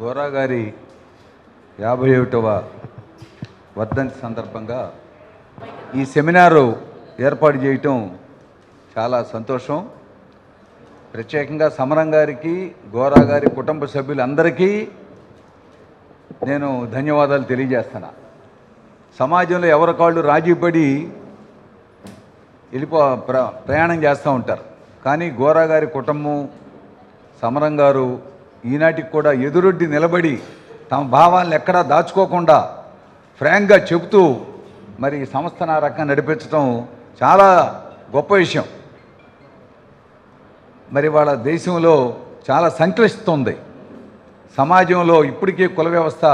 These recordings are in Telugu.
గోరా గారి 51వ వర్ధంతి సందర్భంగా ఈ సెమినారు ఏర్పాటు చేయటం చాలా సంతోషం. ప్రత్యేకంగా సమరం గారికి, గోరా గారి కుటుంబ సభ్యులందరికీ నేను ధన్యవాదాలు తెలియజేస్తున్నా. సమాజంలో ఎవరి కాళ్ళు రాజీపడి ప్రయాణం చేస్తూ ఉంటారు. కానీ గోరా గారి కుటుంబం, సమరం గారు ఈనాటికి కూడా ఎదురొడ్డి నిలబడి తమ భావాలను ఎక్కడా దాచుకోకుండా ఫ్రాంక్గా చెబుతూ మరి ఈ సంస్థను ఆ రకంగా నడిపించడం చాలా గొప్ప విషయం. మరి వాళ్ళ దేశంలో చాలా సంక్లిష్టం. సమాజంలో ఇప్పటికీ కుల వ్యవస్థ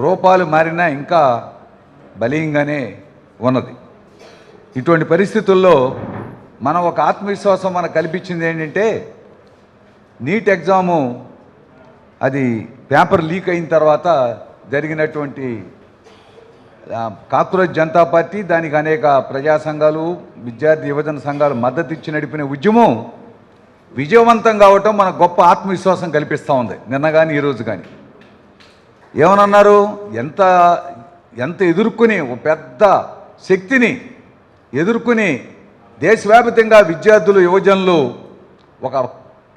రూపాలు మారినా ఇంకా బలీయంగానే ఉన్నది. ఇటువంటి పరిస్థితుల్లో మనం ఒక ఆత్మవిశ్వాసం మనకు కల్పించింది ఏంటంటే, నీట్ ఎగ్జాము అది పేపర్ లీక్ అయిన తర్వాత జరిగినటువంటి కాక్రోచ్ జనతా పార్టీ, దానికి అనేక ప్రజా సంఘాలు, విద్యార్థి యువజన సంఘాలు మద్దతు ఇచ్చి నడిపిన ఉద్యమం విజయవంతం కావటం మనకు గొప్ప ఆత్మవిశ్వాసం కల్పిస్తూ ఉంది. నిన్న కానీ ఈరోజు కానీ ఏమనన్నారు, ఎంత ఎదుర్కొని ఒక పెద్ద శక్తిని ఎదుర్కొని దేశవ్యాప్తంగా విద్యార్థులు, యువజనులు ఒక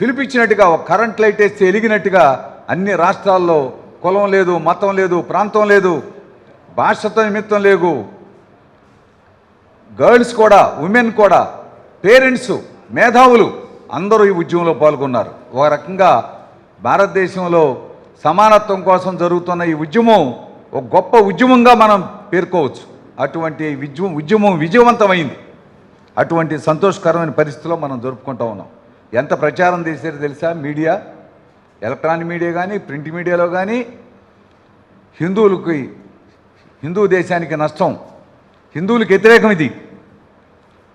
పిలిపించినట్టుగా, ఒక కరెంట్ లైట్ వేస్తే వెలిగినట్టుగా అన్ని రాష్ట్రాల్లో కులం లేదు, మతం లేదు, ప్రాంతం లేదు, భాషతో నిమిత్తం లేదు, గర్ల్స్ కూడా, ఉమెన్ కూడా, పేరెంట్స్, మేధావులు అందరూ ఈ ఉద్యమంలో పాల్గొన్నారు. ఒక రకంగా భారతదేశంలో సమానత్వం కోసం జరుగుతున్న ఈ ఉద్యమం ఒక గొప్ప ఉద్యమంగా మనం పేర్కోవచ్చు. అటువంటి ఉద్యమం విజయవంతమైంది. అటువంటి సంతోషకరమైన పరిస్థితిలో మనం జరుపుకుంటూ ఉన్నాం. ఎంత ప్రచారం చేశారో తెలుసా? మీడియా, ఎలక్ట్రానిక్ మీడియా కానీ, ప్రింట్ మీడియాలో కానీ హిందూ దేశానికి నష్టం, హిందువులకు వ్యతిరేకం, ఇది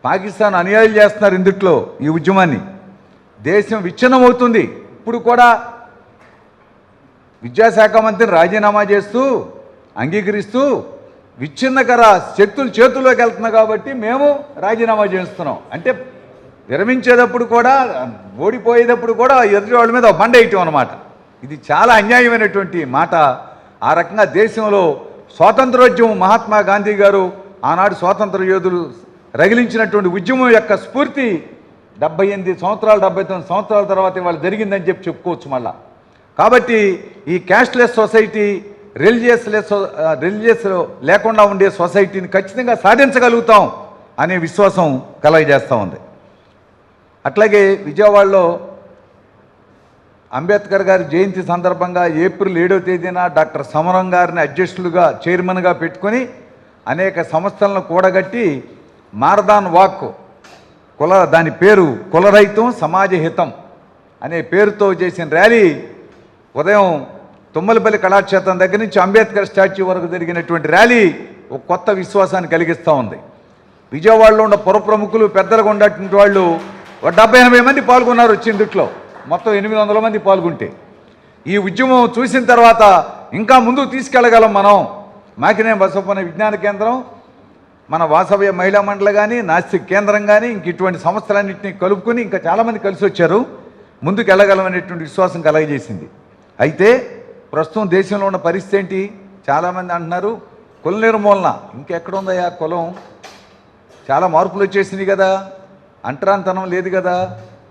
పాకిస్తాన్ అనుయాయులు చేస్తున్నారు ఇందుట్లో ఈ ఉద్యమాన్ని. దేశం విచ్ఛిన్నమవుతుంది. ఇప్పుడు కూడా విద్యాశాఖ మంత్రిని రాజీనామా చేస్తూ అంగీకరిస్తూ విచ్ఛిన్నకర శక్తులు చేతుల్లోకి వెళ్తున్నాయి కాబట్టి మేము రాజీనామా చేస్తున్నాం అంటే, విరమించేటప్పుడు కూడా, ఓడిపోయేటప్పుడు కూడా ఎదుటి వాళ్ళ మీద బండ వేయటం అన్నమాట. ఇది చాలా అన్యాయమైనటువంటి మాట. ఆ రకంగా దేశంలో స్వాతంత్రోద్యమం, మహాత్మా గాంధీ గారు ఆనాడు స్వాతంత్ర యోధులు రగిలించినటువంటి ఉద్యమం యొక్క స్ఫూర్తి 78 సంవత్సరాలు, 79 సంవత్సరాల తర్వాత ఇవాళ జరిగిందని చెప్పుకోవచ్చు మళ్ళా. కాబట్టి ఈ క్యాస్ట్లెస్ సొసైటీ, రిలీజియస్ లేకుండా ఉండే సొసైటీని ఖచ్చితంగా సాధించగలుగుతాం అనే విశ్వాసం కలగజేస్తూ ఉంది. అట్లాగే విజయవాడలో అంబేద్కర్ గారి జయంతి సందర్భంగా ఏప్రిల్ 7వ తేదీన డాక్టర్ సమరం గారిని అధ్యక్షులుగా, చైర్మన్గా పెట్టుకొని అనేక సంస్థలను కూడగట్టి మారదాన్ వాక్ దాని పేరు కులరహితం సమాజహితం అనే పేరుతో చేసిన ర్యాలీ ఉదయం తుమ్మలపల్లి కళాక్షేత్రం దగ్గర నుంచి అంబేద్కర్ స్టాచ్యూ వరకు జరిగినటువంటి ర్యాలీ ఒక కొత్త విశ్వాసాన్ని కలిగిస్తూ ఉంది. విజయవాడలో ఉన్న పుర ప్రముఖులు, పెద్దలుగా ఉన్నటువంటి వాళ్ళు 70-80 మంది పాల్గొన్నారు. వచ్చిందిట్లో మొత్తం 800 మంది పాల్గొంటే ఈ ఉద్యమం చూసిన తర్వాత ఇంకా ముందుకు తీసుకెళ్ళగలం మనం. మాకినేని బసవపురం విజ్ఞాన కేంద్రం, మన వాసవ్య మహిళా మండలి కానీ, నాస్తిక్ కేంద్రం కానీ, ఇంక ఇటువంటి సంస్థలన్నింటినీ కలుపుకొని ఇంకా చాలామంది కలిసి వచ్చారు. ముందుకు వెళ్ళగలమనేటువంటి విశ్వాసం కలగజేసింది. అయితే ప్రస్తుతం దేశంలో ఉన్న పరిస్థితి ఏంటి? చాలామంది అంటున్నారు కుల నిర్మూలన. ఇంకెక్కడుందయ్యా కులం? చాలా మార్పులు వచ్చేసినాయి కదా, అంటరాంతనం లేదు కదా,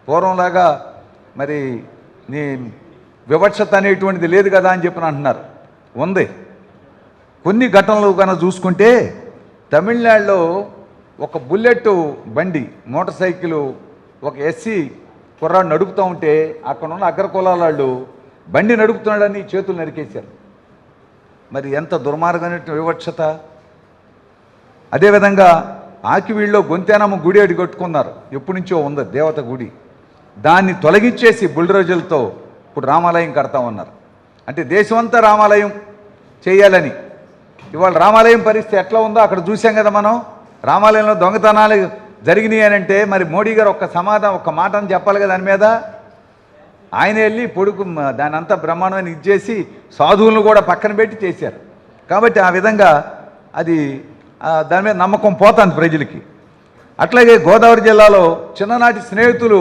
పూర్వంలాగా మరి నీ వివక్షత అనేటువంటిది లేదు కదా అని చెప్పి అంటున్నారు. ఉంది. కొన్ని ఘటనలు కనుక చూసుకుంటే, తమిళనాడులో ఒక బుల్లెట్ బండి, మోటార్ సైకిల్ ఒక ఎస్సీ కుర్రాడు నడుపుతూ ఉంటే అక్కడ ఉన్న అగ్రకులాల వాళ్ళు బండి నడుపుతున్నాడని చేతులు నరికేశారు. మరి ఎంత దుర్మార్గమైన వివక్షత! అదేవిధంగా ఆకివీళ్ళలో గొంతేనమ్మ గుడి అడి కట్టుకున్నారు. ఎప్పటి నుంచో ఉంది దేవత గుడి. దాన్ని తొలగించేసి బుల్డోజర్లతో ఇప్పుడు రామాలయం కడతా ఉన్నారు. అంటే దేశమంతా రామాలయం చేయాలని. ఇవాళ రామాలయం పరిస్థితి ఎట్లా ఉందో అక్కడ చూసాం కదా మనం. రామాలయంలో దొంగతనాలు జరిగినాయి అని అంటే మరి మోడీ గారు ఒక్క మాట అని చెప్పాలి కదా దాని మీద. ఆయన వెళ్ళి దాని అంతా బ్రహ్మాండమైన ఇచ్చేసి సాధువులను కూడా పక్కన పెట్టి చేశారు. కాబట్టి ఆ విధంగా అది దాని మీద నమ్మకం పోతుంది ప్రజలకి. అట్లాగే గోదావరి జిల్లాలో చిన్ననాటి స్నేహితులు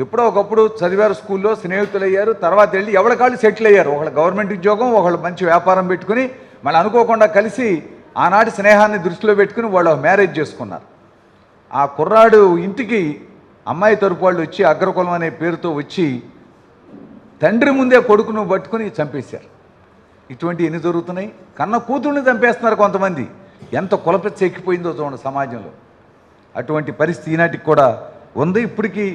ఎప్పుడో ఒకప్పుడు చదివారు, స్కూల్లో స్నేహితులు అయ్యారు, తర్వాత వెళ్ళి ఎవరికాళ్ళు సెటిల్ అయ్యారు. ఒకళ్ళు గవర్నమెంట్ ఉద్యోగం, ఒకళ్ళు మంచి వ్యాపారం పెట్టుకుని మళ్ళీ అనుకోకుండా కలిసి ఆనాటి స్నేహాన్ని దృష్టిలో పెట్టుకుని వాళ్ళు మ్యారేజ్ చేసుకున్నారు. ఆ కుర్రాడు ఇంటికి అమ్మాయి తరపు వాళ్ళు వచ్చి అగ్రకులం అనే పేరుతో వచ్చి తండ్రి ముందే కొడుకును పట్టుకుని చంపేశారు. ఇటువంటి ఎన్ని జరుగుతున్నాయి. కన్న కూతుర్ని చంపేస్తున్నారు కొంతమంది. ఎంత కులపెచ్చ ఎక్కిపోయిందో చూడండి సమాజంలో. అటువంటి పరిస్థితి ఈనాటికి కూడా ఉంది. ఇప్పటికీ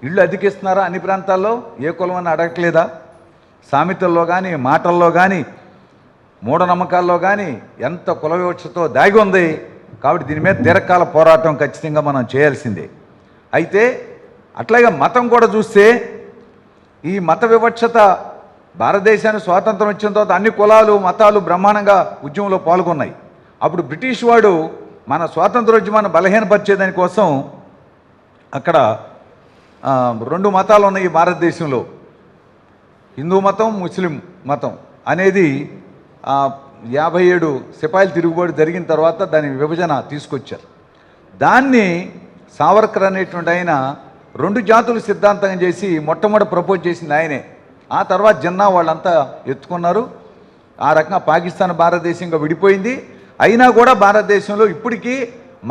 ఇళ్ళు అధికిస్తున్నారా అన్ని ప్రాంతాల్లో? ఏ కులం అని అడగట్లేదా? సామెతల్లో కానీ, మాటల్లో కానీ, మూఢనమ్మకాల్లో కానీ ఎంత కుల వివక్షతో దాగి ఉంది. కాబట్టి దీని మీద దీర్ఘకాల పోరాటం ఖచ్చితంగా మనం చేయాల్సిందే. అయితే అట్లాగే మతం కూడా చూస్తే ఈ మత వివక్షత భారతదేశానికి స్వాతంత్రం వచ్చిన తర్వాత అన్ని కులాలు మతాలు బ్రహ్మాండంగా ఉద్యమంలో పాల్గొన్నాయి. అప్పుడు బ్రిటిష్ వాడు మన స్వాతంత్రోద్యమాన్ని బలహీనపరిచేదాని కోసం అక్కడ 2 మతాలు ఉన్నాయి భారతదేశంలో, హిందూ మతం, ముస్లిం మతం అనేది 57 సిపాయిల తిరుగుబాటు జరిగిన తర్వాత దాని విభజన తీసుకొచ్చారు. దాన్ని సావర్కర్ అనేటువంటి ఆయన 2 జాతులు సిద్ధాంతం చేసి మొట్టమొదటి ప్రపోజ్ చేసింది ఆయనే. ఆ తర్వాత జిన్నా వాళ్ళంతా ఎత్తుకున్నారు. ఆ రకంగా పాకిస్తాన్ భారతదేశంగా విడిపోయింది. అయినా కూడా భారతదేశంలో ఇప్పటికీ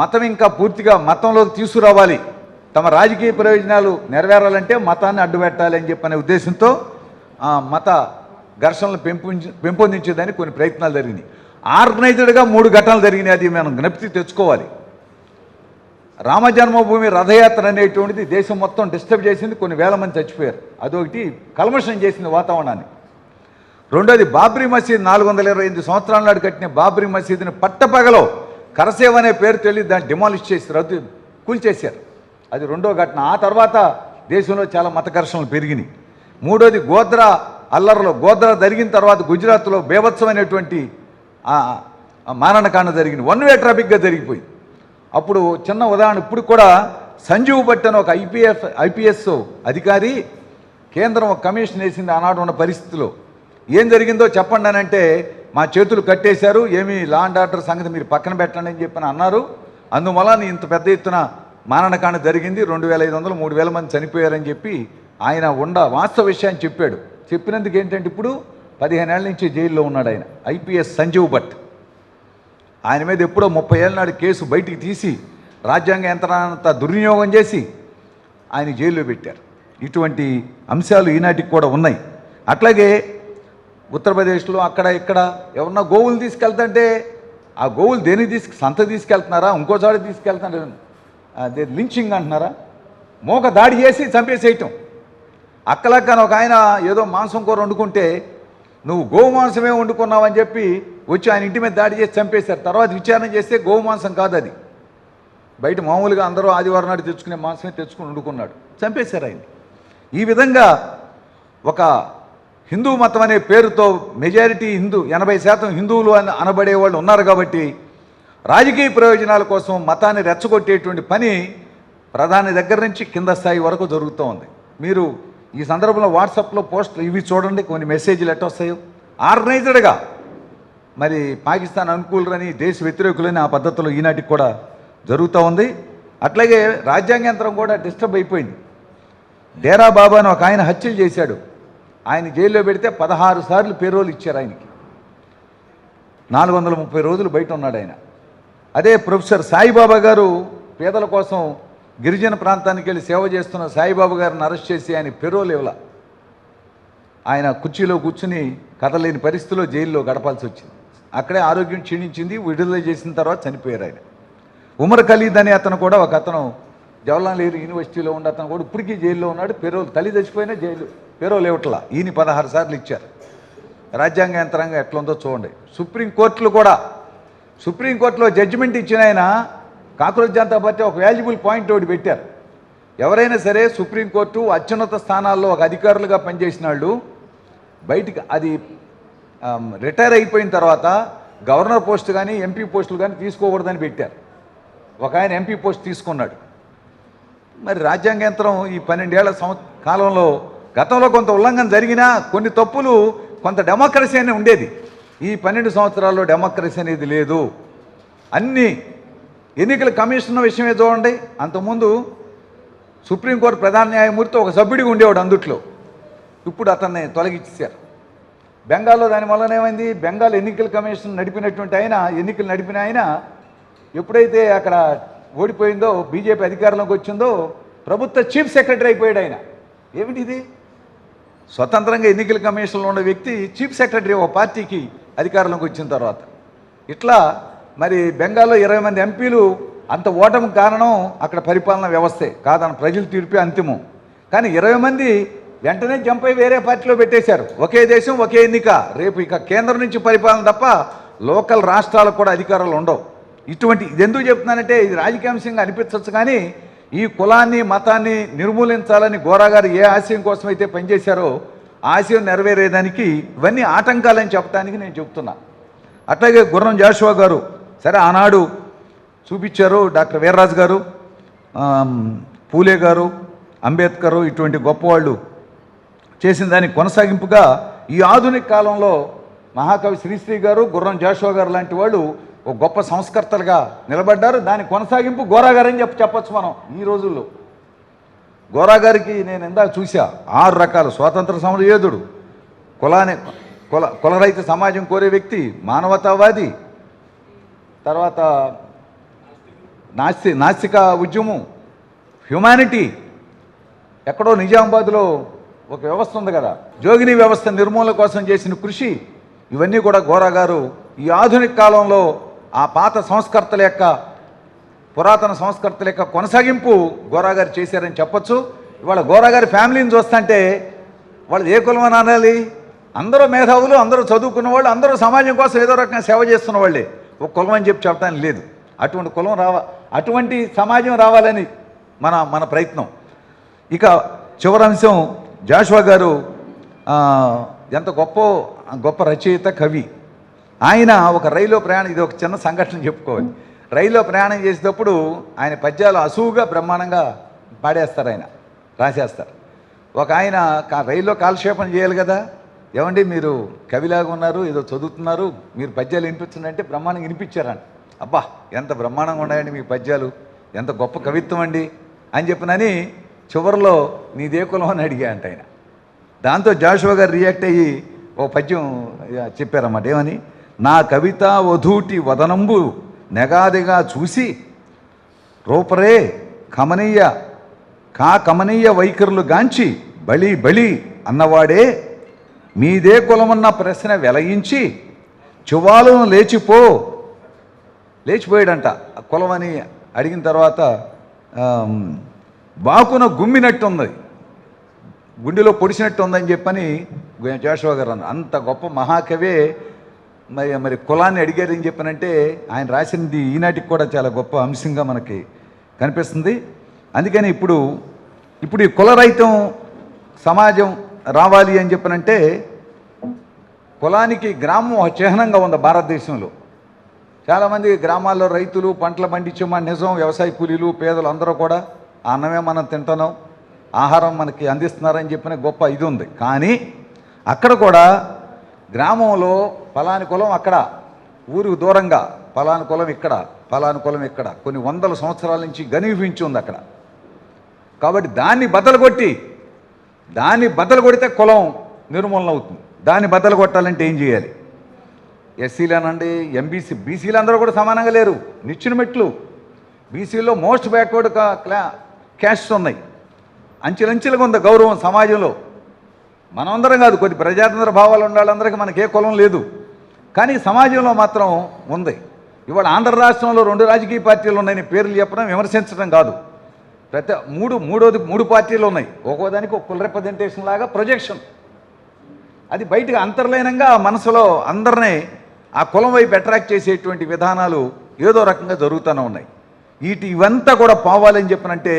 మతం ఇంకా పూర్తిగా మతంలోకి తీసుకురావాలి, తమ రాజకీయ ప్రయోజనాలు నెరవేరాలంటే మతాన్ని అడ్డుపెట్టాలి అని చెప్పనే ఉద్దేశంతో మత ఘర్షణలు పెంపొందించేదానికి కొన్ని ప్రయత్నాలు జరిగినాయి. ఆర్గనైజ్డ్గా 3 ఘటనలు జరిగినాయి. అది మనం జ్ఞప్తి తెచ్చుకోవాలి. రామజన్మభూమి రథయాత్ర అనేటువంటిది దేశం మొత్తం డిస్టర్బ్ చేసింది, కొన్ని వేల మంది చచ్చిపోయారు. అదొకటి కల్మషం చేసింది వాతావరణాన్ని. రెండోది బాబ్రీ మసీద్, 428 సంవత్సరాల నాడు కట్టిన బాబ్రీ మసీదుని పట్టపగలో కరసేవ్ అనే పేరు తెలియ దాన్ని డిమాలిష్ చేసి కూల్చేశారు. అది రెండో ఘటన. ఆ తర్వాత దేశంలో చాలా మత ఘర్షణలు పెరిగినాయి. మూడోది గోద్రా అల్లర్లో, గోద్రా జరిగిన తర్వాత గుజరాత్లో బేభత్సమైనటువంటి మారణకాండ జరిగింది. 1 వే ట్రాఫిక్గా జరిగిపోయింది. అప్పుడు చిన్న ఉదాహరణ, ఇప్పుడు కూడా సంజీవ్ భట్ అని ఒక ఐపీఎస్ అధికారి కేంద్రం ఒక కమిషన్ వేసింది ఆనాడు ఉన్న పరిస్థితిలో. ఏం జరిగిందో చెప్పండి అని అంటే మా చేతులు కట్టేశారు, ఏమీ లా అండ్ ఆర్డర్ సంగతి మీరు పక్కన పెట్టండి అని చెప్పని అన్నారు. అందువల్ల ఇంత పెద్ద ఎత్తున మారణకాండ జరిగింది, 2500 3000 మంది చనిపోయారని చెప్పి ఆయన వాస్తవ విషయాన్ని చెప్పాడు. చెప్పినందుకు ఏంటంటే ఇప్పుడు 15 ఏళ్ల నుంచి జైల్లో ఉన్నాడు ఆయన, ఐపీఎస్ సంజీవ్ భట్. ఆయన మీద ఎప్పుడో 30 ఏళ్ళ నాడు కేసు బయటికి తీసి రాజ్యాంగ యంత్రాంగంతా దుర్వినియోగం చేసి ఆయన జైల్లో పెట్టారు. ఇటువంటి అంశాలు ఈనాటికి కూడా ఉన్నాయి. అట్లాగే ఉత్తరప్రదేశ్లో అక్కడ ఇక్కడ ఎవరన్నా గోవులు తీసుకెళ్తుంటే ఆ గోవులు దేనికి సంత తీసుకెళ్తున్నారా, ఇంకోసారి తీసుకెళ్తున్నారు, అదే లించింగ్ అంటున్నారా, మోక దాడి చేసి చంపేసేయటం. అక్కలక్కన ఒక ఆయన ఏదో మాంసం కూర వండుకుంటే నువ్వు గోవు మాంసమే వండుకున్నావని చెప్పి వచ్చి ఆయన ఇంటి మీద దాడి చేసి చంపేశారు. తర్వాత విచారణ చేస్తే గోవు మాంసం కాదు, అది బయట మామూలుగా అందరూ ఆదివారం నాడు తెచ్చుకునే మాంసమే తెచ్చుకుని వండుకున్నాడు, చంపేశారు ఆయన. ఈ విధంగా ఒక హిందూ మతం అనే పేరుతో మెజారిటీ 80% హిందువులు అని అనబడే వాళ్ళు ఉన్నారు. కాబట్టి రాజకీయ ప్రయోజనాల కోసం మతాన్ని రెచ్చగొట్టేటువంటి పని ప్రధాని దగ్గర నుంచి కింద స్థాయి వరకు జరుగుతూ ఉంది. మీరు ఈ సందర్భంలో వాట్సాప్లో పోస్టులు ఇవి చూడండి, కొన్ని మెసేజ్లు ఎట్టొస్తాయో. ఆర్గనైజ్డ్గా మరి పాకిస్తాన్ అనుకూలులని, దేశ వ్యతిరేకులని ఆ పద్ధతిలో ఈనాటికి కూడా జరుగుతూ ఉంది. అట్లాగే రాజ్యాంగ యంత్రం కూడా డిస్టర్బ్ అయిపోయింది. డేరా బాబా అని ఒక ఆయన హత్యలు చేశాడు, ఆయన జైల్లో పెడితే 16 సార్లు పేరోలు ఇచ్చారు ఆయనకి. 430 రోజులు బయట ఉన్నాడు ఆయన. అదే ప్రొఫెసర్ సాయిబాబా గారు పేదల కోసం గిరిజన ప్రాంతానికి వెళ్ళి సేవ చేస్తున్న సాయిబాబా గారిని అరెస్ట్ చేసి ఆయన పెరోల్ ఇవ్వాల. ఆయన కుర్చీలో కూర్చుని కదలేని పరిస్థితిలో జైల్లో గడపాల్సి వచ్చింది. అక్కడే ఆరోగ్యం క్షీణించింది, విడుదల చేసిన తర్వాత చనిపోయారు ఆయన. ఉమర్ ఖలీద్ అనే అతను కూడా, ఒక అతను జవహర్లాల్ నెహ్రూ యూనివర్సిటీలో ఉన్న అతను కూడా ఇప్పటికీ జైల్లో ఉన్నాడు. పెరోల్, తల్లి చచ్చిపోయినా జైలు పెరోల్ ఇవ్వట్లా. ఈయన 16 సార్లు ఇచ్చారు. రాజ్యాంగ యంత్రాంగం ఎట్లుందో చూడండి. సుప్రీంకోర్టులో జడ్జిమెంట్ ఇచ్చిన ఆయన కాంగ్రెస్ జనతా పార్టీ ఒక వాల్యుబుల్ పాయింట్ ఒకటి పెట్టారు. ఎవరైనా సరే సుప్రీంకోర్టు అత్యున్నత స్థానాల్లో ఒక అధికారులుగా పనిచేసిన వాళ్ళు బయటికి అది రిటైర్ అయిపోయిన తర్వాత గవర్నర్ పోస్ట్ కానీ ఎంపీ పోస్టులు కానీ తీసుకోకూడదని పెట్టారు. ఒక ఆయన ఎంపీ పోస్ట్ తీసుకున్నాడు. మరి రాజ్యాంగ యంత్రం ఈ 12 ఏళ్ల కాలంలో గతంలో కొంత ఉల్లంఘన జరిగినా కొన్ని తప్పులు, కొంత డెమోక్రసీ అనేది ఉండేది. ఈ 12 సంవత్సరాల్లో డెమోక్రసీ అనేది లేదు. అన్ని ఎన్నికల కమిషన్ విషయమే చూడండి. అంతకుముందు సుప్రీంకోర్టు ప్రధాన న్యాయమూర్తి ఒక సభ్యుడిగా ఉండేవాడు అందుట్లో. ఇప్పుడు అతన్ని తొలగించారు. బెంగాల్లో దానివల్ల ఏమైంది, బెంగాల్ ఎన్నికల కమిషన్ నడిపినటువంటి ఎన్నికలు నడిపిన ఆయన ఎప్పుడైతే అక్కడ ఓడిపోయిందో, బీజేపీ అధికారంలోకి వచ్చిందో, ప్రభుత్వ చీఫ్ సెక్రటరీ అయిపోయాడు ఆయన. ఏమిటి ఇది? స్వతంత్రంగా ఎన్నికల కమిషన్లో ఉన్న వ్యక్తి చీఫ్ సెక్రటరీ ఒక పార్టీకి అధికారంలోకి వచ్చిన తర్వాత. ఇట్లా మరి బెంగాల్లో 20 మంది ఎంపీలు అంత ఓటమికి కారణం అక్కడ పరిపాలన వ్యవస్థే కాదని ప్రజలు తీర్పే అంతిమం. కానీ 20 మంది వెంటనే జంప్ అయి వేరే పార్టీలో పెట్టేశారు. ఒకే దేశం ఒకే ఎన్నిక. రేపు ఇక కేంద్రం నుంచి పరిపాలన తప్ప లోకల్ రాష్ట్రాలకు కూడా అధికారాలు ఉండవు. ఇది ఎందుకు చెప్తున్నానంటే, ఇది రాజకీయాంశంగా అనిపించవచ్చు, కానీ ఈ కులాన్ని మతాన్ని నిర్మూలించాలని గోరా గారు ఏ ఆశయం కోసం అయితే పనిచేశారో ఆ ఆశయం నెరవేరేదానికి ఇవన్నీ ఆటంకాలని చెప్పడానికి నేను చెప్తున్నా. అట్లాగే గుర్రం జాషువా గారు సరే ఆనాడు చూపించారు, డాక్టర్ వీర్రాజు గారు, పూలే గారు, అంబేద్కర్ ఇటువంటి గొప్పవాళ్ళు చేసిన దానికి కొనసాగింపుగా ఈ ఆధునిక కాలంలో మహాకవి శ్రీశ్రీ గారు, గుర్రం జాషువా గారు లాంటి వాళ్ళు ఒక గొప్ప సంస్కర్తలుగా నిలబడ్డారు. దాని కొనసాగింపు గోరా గారు అని చెప్పచ్చు మనం ఈ రోజుల్లో. గోరా గారికి నేను ఇందాక చూసా, 6 రకాల స్వాతంత్ర సమరయోధుడు, కులరహిత సమాజం కోరే వ్యక్తి, మానవతావాది, తర్వాత నాస్తిక ఉద్యమం, హ్యుమానిటీ. ఎక్కడో నిజామాబాద్లో ఒక వ్యవస్థ ఉంది కదా, జోగిని వ్యవస్థ నిర్మూలన కోసం చేసిన కృషి, ఇవన్నీ కూడా గోరా గారు ఈ ఆధునిక కాలంలో ఆ పాత సంస్కర్తల యొక్క, పురాతన సంస్కర్తల యొక్క కొనసాగింపు గోరా గారు చేశారని చెప్పచ్చు. ఇవాళ గోరా గారి ఫ్యామిలీని చూస్తుంటే వాళ్ళు ఏ కులం అని అనాలి? అందరూ మేధావులు, అందరూ చదువుకున్న వాళ్ళు, అందరూ సమాజం కోసం ఏదో రకంగా సేవ చేస్తున్న వాళ్ళే. ఒక కులం అని చెప్పడానికి లేదు. అటువంటి కులం అటువంటి సమాజం రావాలని మన ప్రయత్నం. ఇక చివరి అంశం, జాషువా గారు ఎంత గొప్ప రచయిత, కవి. ఆయన ఒక రైల్లో ప్రయాణం, ఇది ఒక చిన్న సంఘటన చెప్పుకోవాలి. రైల్లో ప్రయాణం చేసేటప్పుడు ఆయన పద్యాలు అసువుగా బ్రహ్మాండంగా పాడేస్తారు, ఆయన రాసేస్తారు. ఒక ఆయన రైల్లో కాలక్షేపం చేయాలి కదా, ఏమండి మీరు కవిలాగా ఉన్నారు, ఏదో చదువుతున్నారు, మీరు పద్యాలు వినిపించండి అంటే బ్రహ్మాండంగా వినిపించారంట. అబ్బా ఎంత బ్రహ్మాండంగా ఉన్నాయండి మీ పద్యాలు, ఎంత గొప్ప కవిత్వం అండి అని చెప్పినని చివరిలో నీదే కులం అని అడిగా అంట ఆయన. దాంతో జాషువా గారు రియాక్ట్ అయ్యి ఓ పద్యం చెప్పారన్నమాట. ఏమని? నా కవిత వధూటి వదనంబు నెగాదిగా చూసి రూపరే కమనీయ వైఖరులు గాంచి బలి అన్నవాడే మీదే కులమన్న ప్రశ్న వెలయించి చువాలను లేచిపోయాడంట. కులం అని అడిగిన తర్వాత బాకున గుమ్మినట్టుంది, గుండెలో పొడిచినట్టు ఉందని చెప్పని జాషువా గారు అన్నారు. అంత గొప్ప మహాకవే మరి కులాన్ని అడిగారని చెప్పనంటే ఆయన రాసినది ఈనాటికి కూడా చాలా గొప్ప అంశంగా మనకి కనిపిస్తుంది. అందుకని ఇప్పుడు ఈ కులరహితం సమాజం రావాలి అని చెప్పనంటే, కులానికి గ్రామం చిహ్నంగా ఉంది భారతదేశంలో. చాలామంది గ్రామాల్లో రైతులు పంటలు పండించే నిజం, వ్యవసాయ కూలీలు, పేదలు అందరూ కూడా ఆ అన్నమే మనం తింటున్నాం, ఆహారం మనకి అందిస్తున్నారని చెప్పిన గొప్ప ఇది ఉంది. కానీ అక్కడ కూడా గ్రామంలో ఫలాని కులం అక్కడ, ఊరికి దూరంగా ఫలాని కులం ఇక్కడ, ఫలాని కులం ఇక్కడ, కొన్ని వందల సంవత్సరాల నుంచి ఘనీభవించి ఉంది అక్కడ. కాబట్టి దాన్ని బద్దలు కొడితే కులం నిర్మూలన అవుతుంది. దాన్ని బద్దలు కొట్టాలంటే ఏం చేయాలి? ఎస్సీలనండి, ఎంబీసీ, బీసీలు అందరూ కూడా సమానంగా లేరు, నిచ్చిన మెట్లు. బీసీలో మోస్ట్ బ్యాక్వర్డ్ క్యాస్ట్స్ ఉన్నాయి, అంచెలంచెలుగా ఉంది గౌరవం సమాజంలో. మనమందరం కాదు, కొద్ది ప్రజాతంత్ర భావాలు ఉండాలందరికీ మనకి ఏ కులం లేదు, కానీ సమాజంలో మాత్రం ఉంది. ఇవాళ ఆంధ్ర రాష్ట్రంలో 2 రాజకీయ పార్టీలు ఉన్నాయని పేర్లు చెప్పడం, విమర్శించడం కాదు. మూడు పార్టీలు ఉన్నాయి, ఒక్కోదానికి ఒక కుల రిప్రజెంటేషన్ లాగా ప్రొజెక్షన్. అది బయటకు అంతర్లీనంగా మనసులో అందరినీ ఆ కులం వైపు అట్రాక్ట్ చేసేటువంటి విధానాలు ఏదో రకంగా జరుగుతూనే ఉన్నాయి. ఇవంతా కూడా పోవాలని చెప్పనంటే,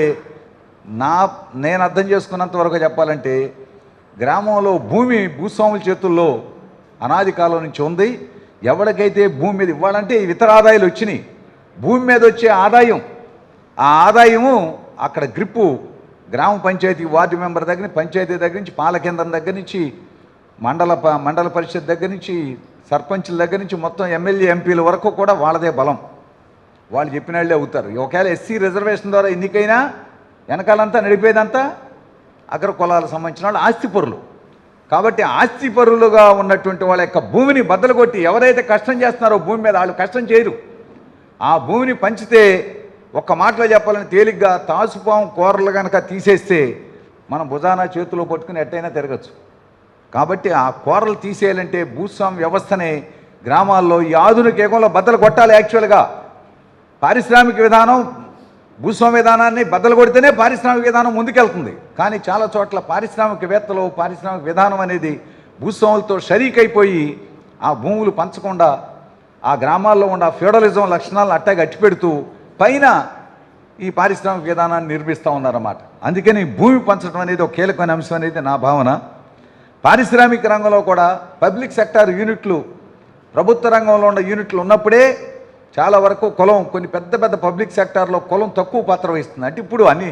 నేను అర్థం చేసుకున్నంత వరకు చెప్పాలంటే, గ్రామంలో భూస్వాముల చేతుల్లో అనాది కాలం నుంచి ఉంది. ఎవరికైతే భూమి మీద ఇవ్వాలంటే ఇతర ఆదాయాలు వచ్చినాయి, భూమి మీద వచ్చే ఆదాయం, ఆ ఆదాయము అక్కడ గ్రిప్పు గ్రామ పంచాయతీ వార్డు మెంబర్ దగ్గర నుంచి, పంచాయతీ దగ్గర నుంచి, పాలకేంద్రం దగ్గర నుంచి, మండల పరిషత్ దగ్గర నుంచి, సర్పంచుల దగ్గర నుంచి మొత్తం ఎమ్మెల్యే ఎంపీల వరకు కూడా వాళ్ళదే బలం. వాళ్ళు చెప్పిన వాళ్ళే అవుతారు. ఒకవేళ ఎస్సీ రిజర్వేషన్ ద్వారా ఎన్నికైనా వెనకాలంతా నడిపేదంతా అగ్ర కులాలకు సంబంధించిన వాళ్ళు ఆస్తిపరులు. కాబట్టి ఆస్తిపరులుగా ఉన్నటువంటి వాళ్ళ యొక్క భూమిని బద్దలు కొట్టి ఎవరైతే కష్టం చేస్తున్నారో భూమి మీద వాళ్ళు కష్టం చేయరు. ఆ భూమిని పంచితే ఒక్క మాటలో చెప్పాలని తేలిగ్గా తాసుపాము కూరలు కనుక తీసేస్తే మనం భుజాన చేతిలో పట్టుకుని ఎట్టయినా తిరగచ్చు. కాబట్టి ఆ కూరలు తీసేయాలంటే భూస్వామ్య వ్యవస్థనే గ్రామాల్లో ఈ ఆధునిక యుగంలో బద్దలు కొట్టాలి. యాక్చువల్గా పారిశ్రామిక విధానం భూస్వామ్య విధానాన్ని బద్దలు కొడితేనే పారిశ్రామిక విధానం ముందుకెళ్తుంది. కానీ చాలా చోట్ల పారిశ్రామికవేత్తలు పారిశ్రామిక విధానం అనేది భూస్వాములతో షరీకైపోయి ఆ భూములు పంచకుండా ఆ గ్రామాల్లో ఉన్న ఫ్యూడలిజం లక్షణాలను అట్టాగా అట్టిపెడుతూ పైన ఈ పారిశ్రామిక విధానాన్ని నిర్మిస్తూ ఉన్నారన్నమాట. అందుకని భూమి పంచడం అనేది ఒక కీలకమైన అంశం అనేది నా భావన. పారిశ్రామిక రంగంలో కూడా పబ్లిక్ సెక్టార్ యూనిట్లు ప్రభుత్వ రంగంలో ఉన్న యూనిట్లు ఉన్నప్పుడే చాలా వరకు కులం కొన్ని పెద్ద పెద్ద పబ్లిక్ సెక్టార్లో కులం తక్కువ పాత్ర వహిస్తుంది. అంటే ఇప్పుడు అన్ని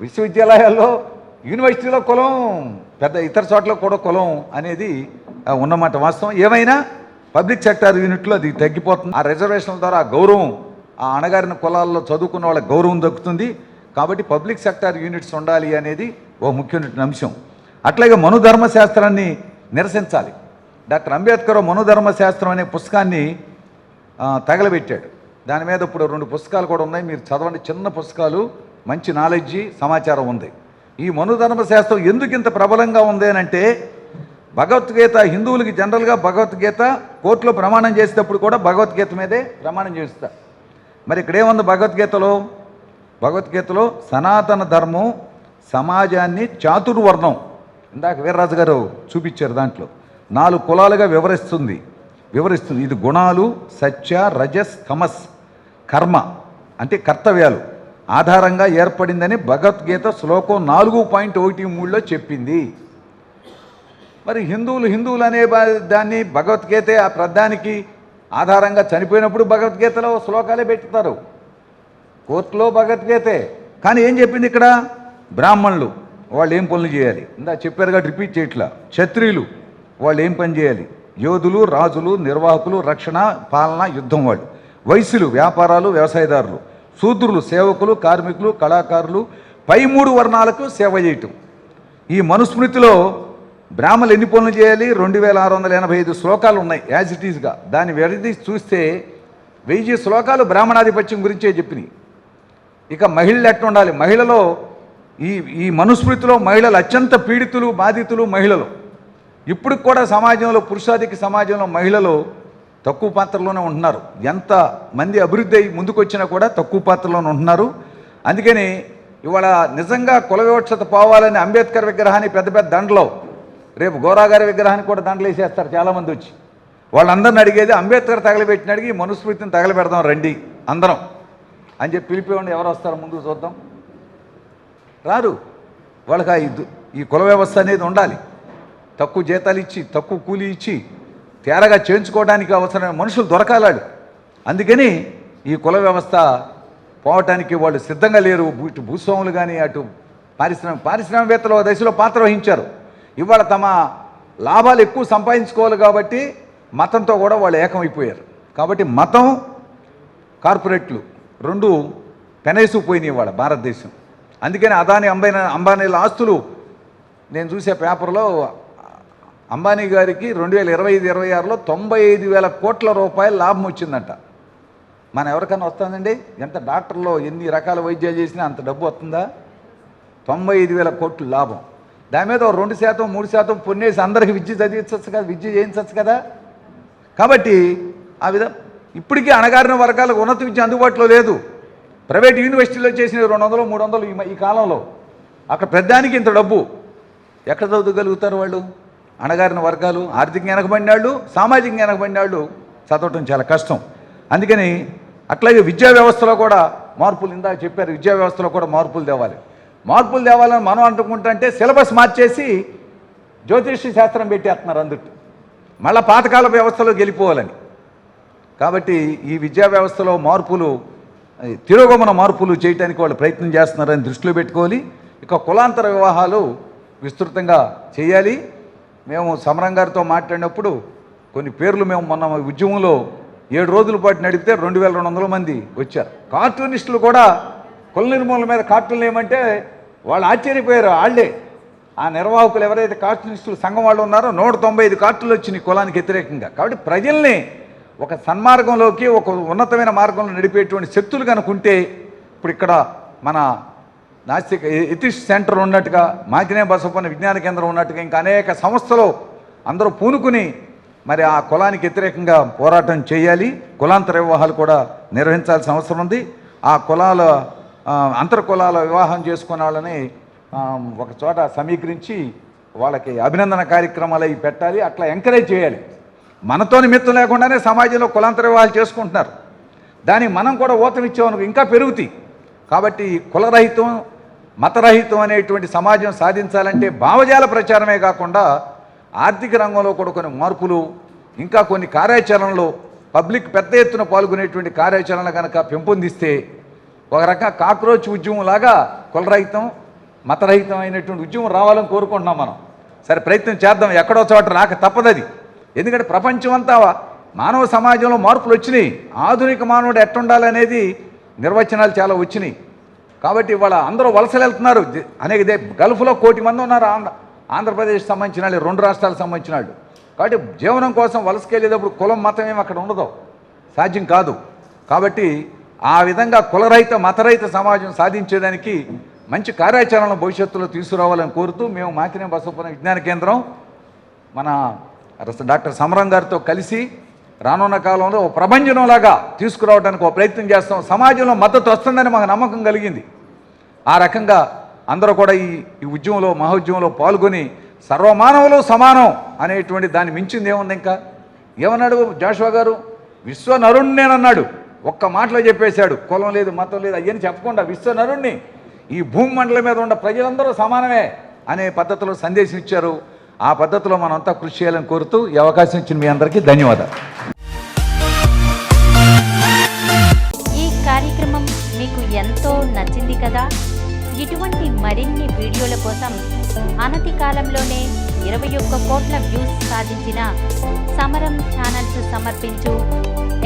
విశ్వవిద్యాలయాల్లో యూనివర్సిటీలో కులం పెద్ద ఇతర చోట్ల కూడా కులం అనేది ఉన్నమాట వాస్తవం. ఏమైనా పబ్లిక్ సెక్టార్ యూనిట్లో అది తగ్గిపోతుంది. ఆ రిజర్వేషన్ల ద్వారా ఆ గౌరవం ఆ అణగారిన కులాల్లో చదువుకున్న వాళ్ళకి గౌరవం దక్కుతుంది. కాబట్టి పబ్లిక్ సెక్టార్ యూనిట్స్ ఉండాలి అనేది ఓ ముఖ్యమైన అంశం. అట్లాగే మనుధర్మశాస్త్రాన్ని నిరసించాలి. డాక్టర్ అంబేద్కర్ మనుధర్మశాస్త్రం అనే పుస్తకాన్ని తగలబెట్టాడు. దాని మీద ఇప్పుడు 2 పుస్తకాలు కూడా ఉన్నాయి, మీరు చదవండి. చిన్న పుస్తకాలు, మంచి నాలెడ్జి సమాచారం ఉంది. ఈ మనుధర్మశాస్త్రం ఎందుకు ఇంత ప్రబలంగా ఉంది అని అంటే భగవద్గీత హిందువులకి జనరల్గా భగవద్గీత కోర్టులో ప్రమాణం చేసేటప్పుడు కూడా భగవద్గీత మీదే ప్రమాణం చేస్తారు. మరి ఇక్కడేముంది భగవద్గీతలో సనాతన ధర్మం సమాజాన్ని చాతుర్వర్ణం, ఇందాక వీర్రాజు గారు చూపించారు, దాంట్లో 4 కులాలుగా వివరిస్తుంది. ఇది గుణాలు, సత్య, రజస్, తమస్, కర్మ అంటే కర్తవ్యాలు ఆధారంగా ఏర్పడిందని భగవద్గీత శ్లోకం 4.13లో చెప్పింది. మరి హిందువులు అనే దాన్ని భగవద్గీత ఆ ప్రధానికి ఆధారంగా చనిపోయినప్పుడు భగవద్గీతలో శ్లోకాలే పెట్టుతారు, కోర్టులో భగవద్గీతే. కానీ ఏం చెప్పింది ఇక్కడ? బ్రాహ్మణులు వాళ్ళు ఏం పనులు చేయాలి, ఇందా చెప్పారు కాబట్టి రిపీట్ చేయట్లా. క్షత్రియులు వాళ్ళు ఏం పని చేయాలి, యోధులు, రాజులు, నిర్వాహకులు, రక్షణ, పాలన, యుద్ధం వాళ్ళు, వైశ్యులు వ్యాపారాలు, వ్యవసాయదారులు, శూద్రులు సేవకులు, కార్మికులు, కళాకారులు, పై 3 వర్ణాలకు సేవ చేయటం. ఈ మనుస్మృతిలో బ్రాహ్మణులు ఎన్ని పనులు చేయాలి? 2685 శ్లోకాలు ఉన్నాయి యాజ్ ఇట్ ఈజ్గా. దాన్ని విడదీసి చూస్తే 1000 శ్లోకాలు బ్రాహ్మణాధిపత్యం గురించే చెప్పినాయి. ఇక మహిళలు ఎట్లా ఉండాలి, మహిళలో ఈ మనుస్మృతిలో మహిళలు అత్యంత పీడితులు, బాధితులు మహిళలు. ఇప్పుడు కూడా సమాజంలో పురుషాధిక సమాజంలో మహిళలు తక్కువ పాత్రలోనే ఉంటున్నారు. ఎంత మంది అభివృద్ధి అయి ముందుకొచ్చినా కూడా తక్కువ పాత్రలోనే ఉంటున్నారు. అందుకని ఇవాళ నిజంగా కుల వివక్షత పోవాలని అంబేద్కర్ విగ్రహాన్ని పెద్ద పెద్ద దండలో, రేపు గోరాగారి విగ్రహాన్ని కూడా దండలు వేసేస్తారు చాలామంది వచ్చి. వాళ్ళందరిని అడిగేది అంబేద్కర్ తగలబెట్టిన అడిగి మనుస్మృతిని తగలబెడదాం రండి అందరం అని చెప్పి పిలిపివ్వండి. ఎవరు వస్తారు ముందుకు చూద్దాం? రారు. వాళ్ళకి ఈ కుల వ్యవస్థ అనేది ఉండాలి. తక్కువ జీతాలు ఇచ్చి తక్కువ కూలీ ఇచ్చి తేరగా చేయించుకోవడానికి అవసరమైన మనుషులు దొరకాలాడు. అందుకని ఈ కుల వ్యవస్థ పోవటానికి వాళ్ళు సిద్ధంగా లేరు. ఇటు భూస్వాములు కానీ అటు పారిశ్రామికవేత్తలు ఒక దశలో పాత్ర వహించారు. ఇవాళ తమ లాభాలు ఎక్కువ సంపాదించుకోవాలి కాబట్టి మతంతో కూడా వాళ్ళు ఏకమైపోయారు. కాబట్టి మతం, కార్పొరేట్లు 2 పెనేసిపోయినాయి ఇవాళ భారతదేశం. అందుకని అదాని అంబానీల ఆస్తులు నేను చూసే పేపర్లో అంబానీ గారికి 2025-26లో 95,000 కోట్ల రూపాయల లాభం వచ్చిందంట. మన ఎవరికైనా వస్తుందండి? ఎంత డాక్టర్లో ఎన్ని రకాల వైద్యాలు చేసినా అంత డబ్బు వస్తుందా? 95,000 కోట్లు లాభం. దాని మీద 2%, 3% పొన్నేసి అందరికి విద్య చదివించవచ్చు కదా, విద్య చేయించవచ్చు కదా. కాబట్టి ఆ విధంగా ఇప్పటికీ అణగారిన వర్గాలకు ఉన్నత విద్య అందుబాటులో లేదు. ప్రైవేట్ యూనివర్సిటీలో చేసిన 200, 300 ఈ కాలంలో అక్కడ పెద్దానికి ఇంత డబ్బు ఎక్కడ చదవగలుగుతారు వాళ్ళు? అణగారిన వర్గాలు, ఆర్థికంగా వెనకబడిన వాళ్ళు, సామాజికంగా వెనకబడిన వాళ్ళు చదవటం చాలా కష్టం. అందుకని అట్లాగే విద్యా వ్యవస్థలో కూడా మార్పులు, ఇందాక చెప్పారు, విద్యా వ్యవస్థలో కూడా మార్పులు తేవాలని మనం అనుకుంటుంటే సిలబస్ మార్చేసి జ్యోతిష్య శాస్త్రం పెట్టేస్తున్నారు అందుకు, మళ్ళీ పాతకాల వ్యవస్థలో గెలిపోవాలని. కాబట్టి ఈ విద్యా వ్యవస్థలో మార్పులు, తిరోగమన మార్పులు చేయడానికి వాళ్ళు ప్రయత్నం చేస్తున్నారని దృష్టిలో పెట్టుకోవాలి. ఇక కులాంతర వివాహాలు విస్తృతంగా చేయాలి. మేము సమరం గారితో మాట్లాడినప్పుడు కొన్ని పేర్లు మేము మొన్న ఉద్యమంలో 7 రోజుల పాటు నడిపితే 2,200 మంది వచ్చారు. కార్టూనిస్టులు కూడా కుల నిర్మూలన మీద కార్టూన్లు ఏమంటే వాళ్ళు ఆశ్చర్యపోయారు. వాళ్ళే ఆ నిర్వాహకులు ఎవరైతే కార్టూనిస్టులు సంఘం వాళ్ళు ఉన్నారో 195 కార్టూన్లు వచ్చినాయి కులానికి వ్యతిరేకంగా. కాబట్టి ప్రజల్ని ఒక సన్మార్గంలోకి, ఒక ఉన్నతమైన మార్గంలో నడిపేటువంటి శక్తులు కనుకుంటే ఇప్పుడు ఇక్కడ మన నాస్తిక ఎథిస్ట్ సెంటర్ ఉన్నట్టుగా, మాకినే బసవపన్న విజ్ఞాన కేంద్రం ఉన్నట్టుగా ఇంకా అనేక సంస్థలు అందరూ పూనుకుని మరి ఆ కులానికి వ్యతిరేకంగా పోరాటం చేయాలి. కులాంతర వివాహాలు కూడా నిర్వహించాల్సిన అవసరం ఉంది. ఆ కులాల అంతర్ కులాల వివాహం చేసుకునే వాళ్ళని ఒక చోట సమీకరించి వాళ్ళకి అభినందన కార్యక్రమాలు అవి పెట్టాలి. అట్లా ఎంకరేజ్ చేయాలి. మనతో నిమిత్తం లేకుండానే సమాజంలో కులాంతర వివాహాలు చేసుకుంటున్నారు. దానికి మనం కూడా ఊతమిచ్చామనుకో ఇంకా పెరుగుతాయి. కాబట్టి కులరహితం, మతరహితం అనేటువంటి సమాజం సాధించాలంటే భావజాల ప్రచారమే కాకుండా ఆర్థిక రంగంలో కూడా కొన్ని మార్పులు, ఇంకా కొన్ని కార్యాచరణలు, పబ్లిక్ పెద్ద ఎత్తున పాల్గొనేటువంటి కార్యాచరణలు కనుక పెంపొందిస్తే ఒక రకంగా కాక్రోచ్ ఉద్యమం లాగా కులరహితం, మతరహితం అయినటువంటి ఉద్యమం రావాలని కోరుకుంటున్నాం మనం. సరే, ప్రయత్నం చేద్దాం. ఎక్కడో చోట రాక తప్పదది. ఎందుకంటే ప్రపంచం అంతా మానవ సమాజంలో మార్పులు వచ్చినాయి. ఆధునిక మానవుడు ఎట్టుండాలనేది నిర్వచనాలు చాలా వచ్చినాయి. కాబట్టి ఇవాళ అందరూ వలసలు వెళ్తున్నారు. అనేక గల్ఫ్లో 1 కోటి మంది ఉన్నారు. ఆంధ్రప్రదేశ్ సంబంధించిన వాళ్ళు, 2 రాష్ట్రాలకు సంబంధించిన వాళ్ళు. కాబట్టి జీవనం కోసం వలసకెళ్ళేటప్పుడు కులం, మతం ఏమి అక్కడ ఉండదు, సాధ్యం కాదు. కాబట్టి ఆ విధంగా కులరహిత, మతరహిత సమాజం సాధించేదానికి మంచి కార్యాచరణ భవిష్యత్తులో తీసుకురావాలని కోరుతూ మేము మాకినే బసవపన్న విజ్ఞాన కేంద్రం మన డాక్టర్ సమరం గారితో కలిసి రానున్న కాలంలో ఒక ప్రభంజనంలాగా తీసుకురావడానికి ఒక ప్రయత్నం చేస్తాం. సమాజంలో మద్దతు వస్తుందని మాకు నమ్మకం కలిగింది. ఆ రకంగా అందరూ కూడా ఈ ఉద్యమంలో, మహోద్యమంలో పాల్గొని సర్వమానవులు సమానం అనేటువంటి దాన్ని మించింది ఏముంది? ఇంకా ఏమన్నాడు జాషువా గారు? విశ్వనరుణ్ణేనన్నాడు. ఒక్క మాటలో చెప్పేశాడు. కులం లేదు, మతం లేదు అయ్యని చెప్పకుండా విశ్వనరుణ్ణి, ఈ భూమి మండలం మీద ఉన్న ప్రజలందరూ సమానమే అనే పద్ధతిలో సందేశం ఇచ్చారు. ఆ పద్ధతిలో మనంతా కృషి చేయాలని కోరుతూ ఈ అవకాశం ఇచ్చిన మీ అందరికీ ధన్యవాదాలు. ఈ కార్యక్రమం మీకు ఎంతో నచ్చింది కదా? ఇటువంటి మరిన్ని వీడియోల కోసం అనతి కాలంలోనే 21 కోట్ల వ్యూస్ సాధించిన సమరం ఛానల్స్ సమర్పించు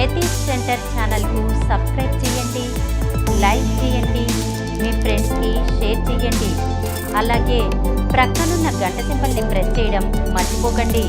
ఎథిక్స్ సెంటర్ ఛానల్కు సబ్స్క్రైబ్ చేయండి, లైక్ చేయండి, మీ ఫ్రెండ్స్కి షేర్ చేయండి. అలాగే ప్రక్కనున్న గంట సింబల్ని ప్రెస్ చేయడం మర్చిపోకండి.